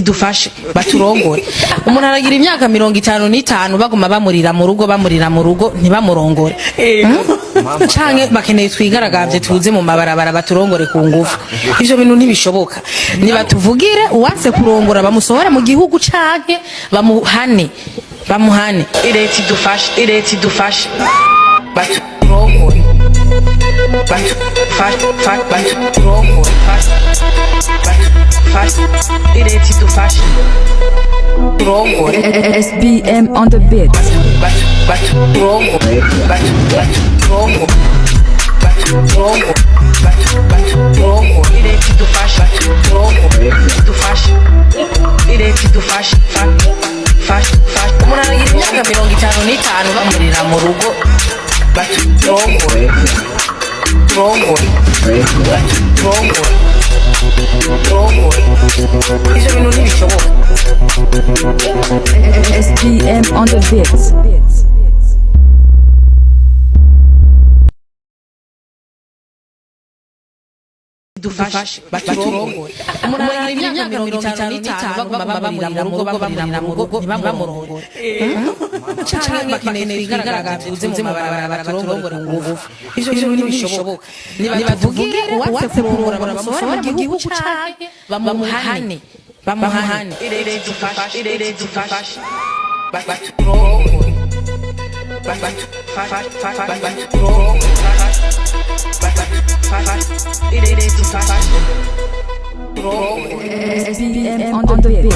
idufashe baturongore. Umuntu aragira imyaka 55 baguma bamurira mu rugo ntibamurongore. Canke bakeneye twigaragavye tuze mu mabarabara baturongore ku ngufu. Ivyo bintu ntibishoboka. Nibatuvugire uwatse kurongora bamusohora mu gihugu canke bamuhane. Ireti idufashe baturongore. SBM on the beat. Umuntu aragira imyaka 55 bamurira mu rugo baturongore. Ivyo bintu ntibishoboka. SBM on the beat. Dufashe baturongore. Umuntu aragira imyaka 55 baguma bamurira mu rugo ntibamurongore. Canke bakeneye twigaragavye tuze mu mabarabara baturongore ku ngufu. Ivyo bintu ntibishoboka. Nibatuvugire uwatse kurongora bamusohora mu gihugu canke bamuhane. Ireti idufashe baturongore. SBM on the beat.